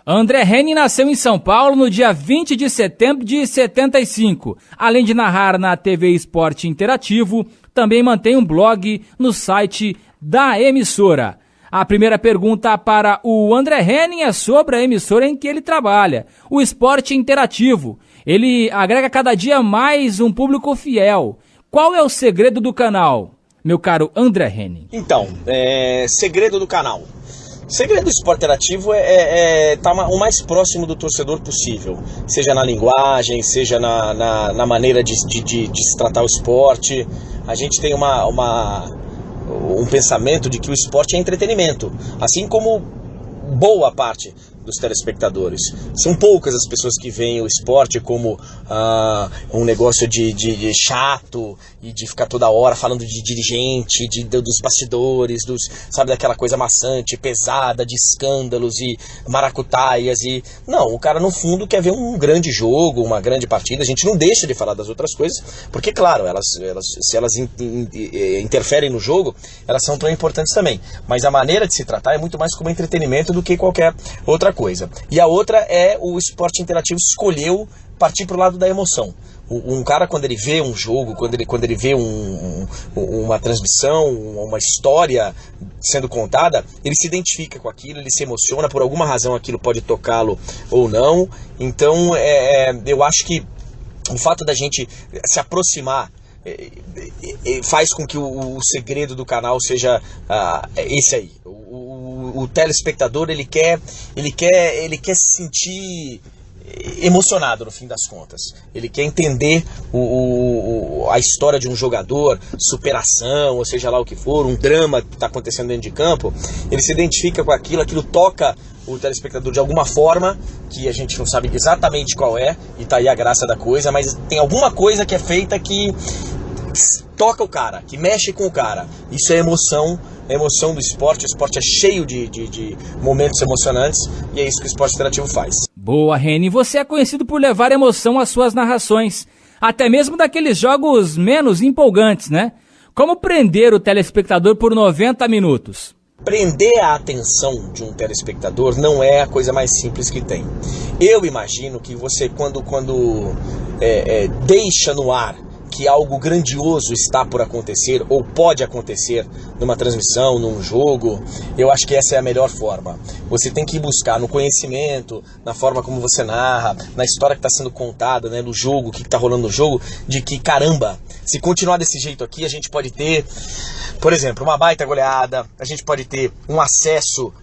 André Henning nasceu em São Paulo no dia 20 de setembro de 75. Além de narrar na TV Esporte Interativo, também mantém um blog no site da emissora. A primeira pergunta para o André Henning é sobre a emissora em que ele trabalha, o Esporte Interativo. Ele agrega cada dia mais um público fiel. Qual é o segredo do canal, meu caro André Henning? Então, segredo do canal. O segredo do Esporte Interativo é estar o mais próximo do torcedor possível. Seja na linguagem, seja na maneira de se tratar o esporte. A gente tem um pensamento de que o esporte é entretenimento, assim como boa parte dos telespectadores. São poucas as pessoas que veem o esporte como um negócio de chato e de ficar toda hora falando de dirigente, dos bastidores, sabe, daquela coisa maçante, pesada, de escândalos e maracutaias. Não, o cara no fundo quer ver um grande jogo, uma grande partida. A gente não deixa de falar das outras coisas, porque claro, se elas interferem no jogo, elas são tão importantes também. Mas a maneira de se tratar é muito mais como entretenimento do que qualquer outra coisa. E a outra é o Esporte Interativo escolheu partir para o lado da emoção. Um cara, quando ele vê um jogo, quando ele vê uma transmissão, uma história sendo contada, ele se identifica com aquilo, ele se emociona, por alguma razão aquilo pode tocá-lo ou não. Então eu acho que o fato da gente se aproximar faz com que o segredo do canal seja esse aí. O telespectador ele quer se sentir emocionado no fim das contas. Ele quer entender a história de um jogador, superação, ou seja lá o que for, um drama que está acontecendo dentro de campo. Ele se identifica com aquilo toca o telespectador de alguma forma, que a gente não sabe exatamente qual é, e tá aí a graça da coisa, mas tem alguma coisa que é feita que toca o cara, que mexe com o cara. Isso é emoção do esporte. O esporte é cheio de momentos emocionantes, e é isso que o Esporte Interativo faz. Boa, Henning. Você é conhecido por levar emoção às suas narrações, até mesmo daqueles jogos menos empolgantes, né? Como prender o telespectador por 90 minutos? Prender a atenção de um telespectador não é a coisa mais simples que tem. Eu imagino que você, quando deixa no ar que algo grandioso está por acontecer ou pode acontecer numa transmissão, num jogo, eu acho que essa é a melhor forma. Você tem que buscar no conhecimento, na forma como você narra, na história que está sendo contada, né, no jogo, o que está rolando no jogo, de que, caramba, se continuar desse jeito aqui, a gente pode ter, por exemplo, uma baita goleada, a gente pode ter um acesso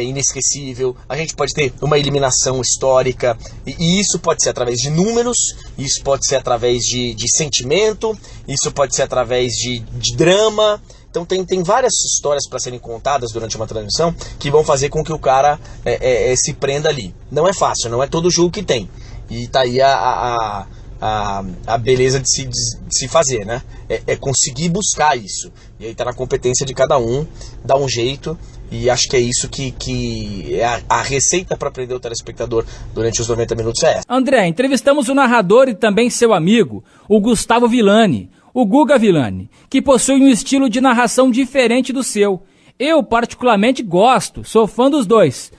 inesquecível, a gente pode ter uma eliminação histórica, e isso pode ser através de números, isso pode ser através de sentimento, isso pode ser através de drama. Então tem várias histórias para serem contadas durante uma transmissão que vão fazer com que o cara se prenda ali. Não é fácil, não é todo jogo que tem. E tá aí a beleza de se fazer, né? É conseguir buscar isso. E aí tá na competência de cada um, dar um jeito. E acho que é isso que é a receita para prender o telespectador durante os 90 minutos é essa. André, entrevistamos o narrador e também seu amigo, o Gustavo Villani, o Guga Villani, que possui um estilo de narração diferente do seu. Eu particularmente gosto, sou fã dos dois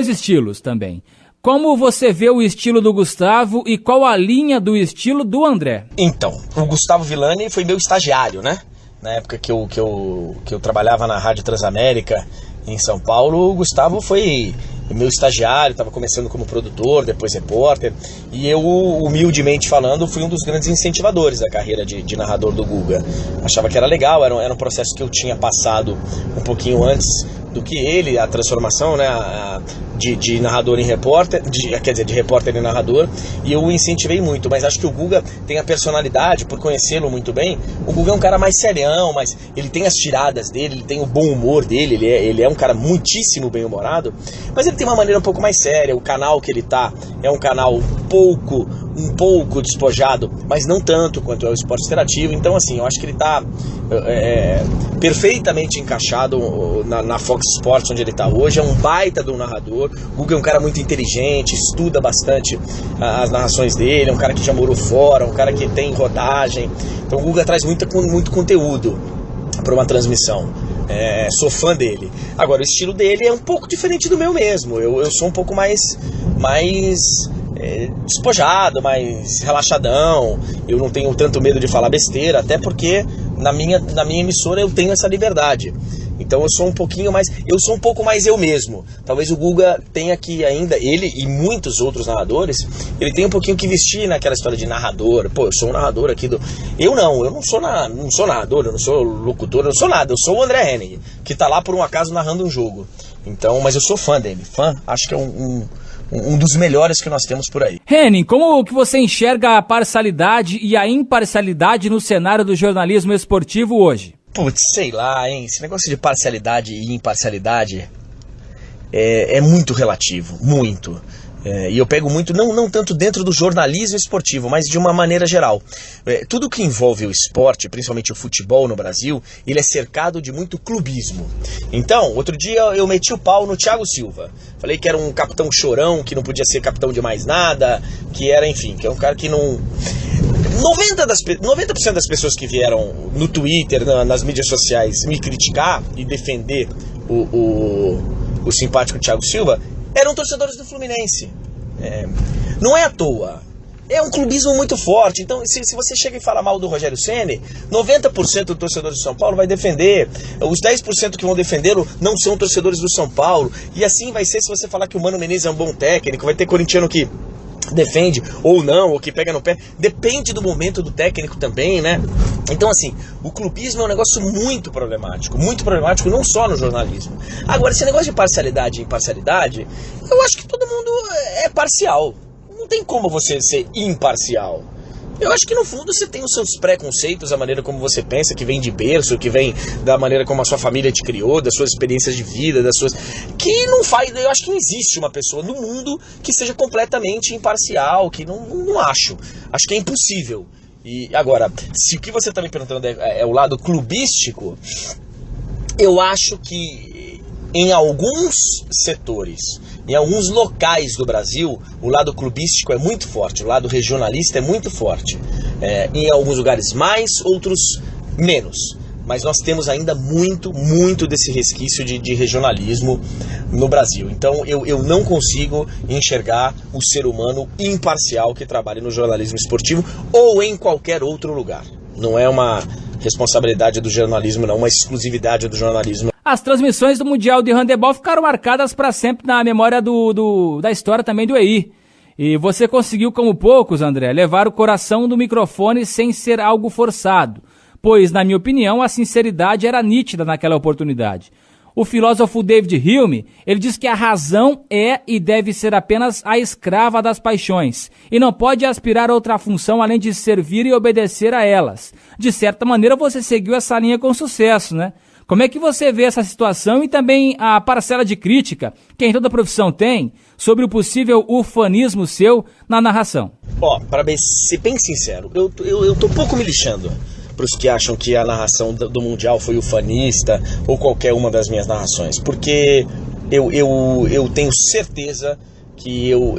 estilos também. Como você vê o estilo do Gustavo e qual a linha do estilo do André? Então, o Gustavo Villani foi meu estagiário, né? Na época que eu trabalhava na Rádio Transamérica em São Paulo, o Gustavo foi meu estagiário, estava começando como produtor, depois repórter, e eu, humildemente falando, fui um dos grandes incentivadores da carreira de narrador do Guga. Achava que era legal, era um processo que eu tinha passado um pouquinho antes do que ele, a transformação, né, de narrador em repórter, de repórter em narrador, e eu o incentivei muito. Mas acho que o Guga tem a personalidade, por conhecê-lo muito bem, o Guga é um cara mais serião, mas ele tem as tiradas dele, ele tem o bom humor dele, ele é um cara muitíssimo bem-humorado, mas ele tem uma maneira um pouco mais séria. O canal que ele tá é um canal um pouco despojado, mas não tanto quanto é o Esporte Interativo. Então assim, eu acho que ele tá perfeitamente encaixado na Fox Sports, onde ele tá hoje. É um baita do narrador. O Guga é um cara muito inteligente, estuda bastante as narrações dele, é um cara que já morou fora, um cara que tem rodagem. Então o Guga traz muito conteúdo para uma transmissão. Sou fã dele. Agora, o estilo dele é um pouco diferente do meu mesmo. Eu sou um pouco mais despojado, mais relaxadão. Eu não tenho tanto medo de falar besteira, até porque na minha emissora eu tenho essa liberdade. Então eu sou um pouco mais eu mesmo. Talvez o Guga tenha que ainda, ele e muitos outros narradores, ele tem um pouquinho que vestir naquela história de narrador. Pô, eu sou um narrador aqui do... Eu não sou narrador, eu não sou locutor, eu não sou nada. Eu sou o André Henning, que tá lá por um acaso narrando um jogo. Então, mas eu sou fã dele. Acho que é um dos melhores que nós temos por aí. Henning, como que você enxerga a parcialidade e a imparcialidade no cenário do jornalismo esportivo hoje? Putz, sei lá, hein? Esse negócio de parcialidade e imparcialidade é muito relativo, muito. E eu pego muito, não tanto dentro do jornalismo esportivo, mas de uma maneira geral. Tudo que envolve o esporte, principalmente o futebol no Brasil, ele é cercado de muito clubismo. Então, outro dia eu meti o pau no Thiago Silva. Falei que era um capitão chorão, que não podia ser capitão de mais nada, que era, enfim, que é um cara que não... 90% das pessoas que vieram no Twitter, nas mídias sociais, me criticar e defender o simpático Thiago Silva, eram torcedores do Fluminense. Não é à toa. É um clubismo muito forte. Então, se você chega e fala mal do Rogério Ceni, 90% dos torcedores do São Paulo vai defender. Os 10% que vão defendê-lo não são torcedores do São Paulo. E assim vai ser se você falar que o Mano Menezes é um bom técnico. Vai ter corintiano que defende ou não, ou que pega no pé. Depende do momento do técnico também, né? Então, assim, o clubismo é um negócio muito problemático não só no jornalismo. Agora, esse negócio de parcialidade e imparcialidade, eu acho que todo mundo é parcial. Não tem como você ser imparcial. Eu acho que no fundo você tem os seus preconceitos, a maneira como você pensa, que vem de berço, que vem da maneira como a sua família te criou, das suas experiências de vida, que não faz... Eu acho que não existe uma pessoa no mundo que seja completamente imparcial, que não acho. Acho que é impossível. E agora, se o que você está me perguntando é o lado clubístico, eu acho que em alguns setores, em alguns locais do Brasil, o lado clubístico é muito forte, o lado regionalista é muito forte. Em alguns lugares mais, outros menos. Mas nós temos ainda muito desse resquício de regionalismo no Brasil. Então eu não consigo enxergar o ser humano imparcial que trabalha no jornalismo esportivo ou em qualquer outro lugar. Não é uma responsabilidade do jornalismo, não, uma exclusividade do jornalismo. As transmissões do Mundial de Handebol ficaram marcadas para sempre na memória da história também do EI. E você conseguiu, como poucos, André, levar o coração do microfone sem ser algo forçado, pois, na minha opinião, a sinceridade era nítida naquela oportunidade. O filósofo David Hume, ele diz que a razão é e deve ser apenas a escrava das paixões, e não pode aspirar a outra função além de servir e obedecer a elas. De certa maneira, você seguiu essa linha com sucesso, né? Como é que você vê essa situação e também a parcela de crítica que em toda profissão tem sobre o possível ufanismo seu na narração? Para ser bem sincero, eu tô pouco me lixando para os que acham que a narração do Mundial foi ufanista ou qualquer uma das minhas narrações, porque eu tenho certeza que eu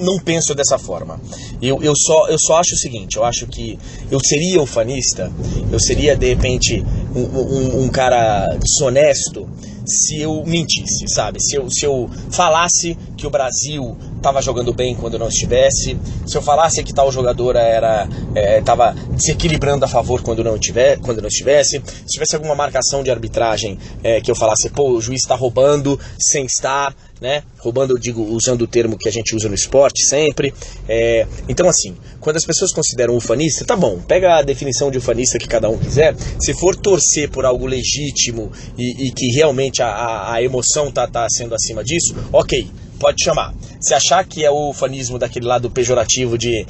não penso dessa forma. Eu só acho o seguinte, eu acho que eu seria ufanista, eu seria de repente um cara desonesto se eu mentisse, sabe? Se eu falasse que o Brasil estava jogando bem quando não estivesse, se eu falasse que tal jogador estava se equilibrando a favor quando não estivesse, se tivesse alguma marcação de arbitragem que eu falasse, o juiz está roubando sem estar, né? Roubando, eu digo, usando o termo que a gente usa no esporte sempre. Então, assim, quando as pessoas consideram ufanista, tá bom, pega a definição de ufanista que cada um quiser. Se for torcer por algo legítimo e que realmente a emoção tá sendo acima disso, ok, pode chamar. Se achar que é o ufanismo daquele lado pejorativo de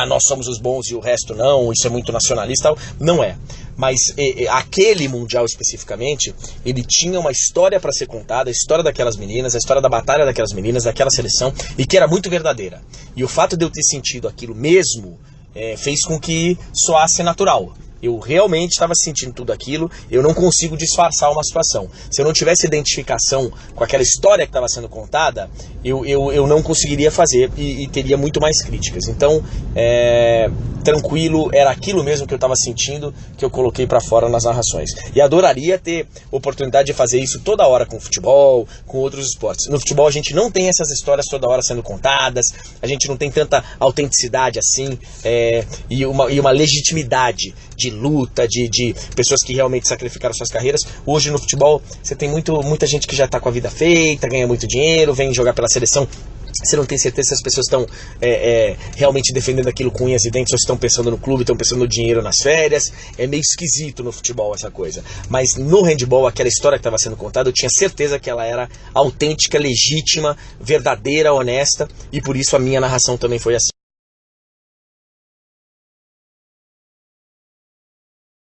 nós somos os bons e o resto não, isso é muito nacionalista, não é. Mas aquele Mundial especificamente, ele tinha uma história para ser contada, a história daquelas meninas, a história da batalha daquelas meninas, daquela seleção, e que era muito verdadeira. E o fato de eu ter sentido aquilo mesmo fez com que soasse natural. Eu realmente estava sentindo tudo aquilo, eu não consigo disfarçar uma situação. Se eu não tivesse identificação com aquela história que estava sendo contada, eu não conseguiria fazer e teria muito mais críticas. Então, tranquilo, era aquilo mesmo que eu estava sentindo, que eu coloquei para fora nas narrações. E adoraria ter oportunidade de fazer isso toda hora com futebol, com outros esportes. No futebol a gente não tem essas histórias toda hora sendo contadas, a gente não tem tanta autenticidade assim, e uma legitimidade de luta, de pessoas que realmente sacrificaram suas carreiras. Hoje no futebol você tem muita gente que já está com a vida feita, ganha muito dinheiro, vem jogar pela seleção. Você não tem certeza se as pessoas estão realmente defendendo aquilo com unhas e dentes, ou se estão pensando no clube, estão pensando no dinheiro nas férias. É meio esquisito no futebol essa coisa. Mas no handball, aquela história que estava sendo contada, eu tinha certeza que ela era autêntica, legítima, verdadeira, honesta, e por isso a minha narração também foi assim.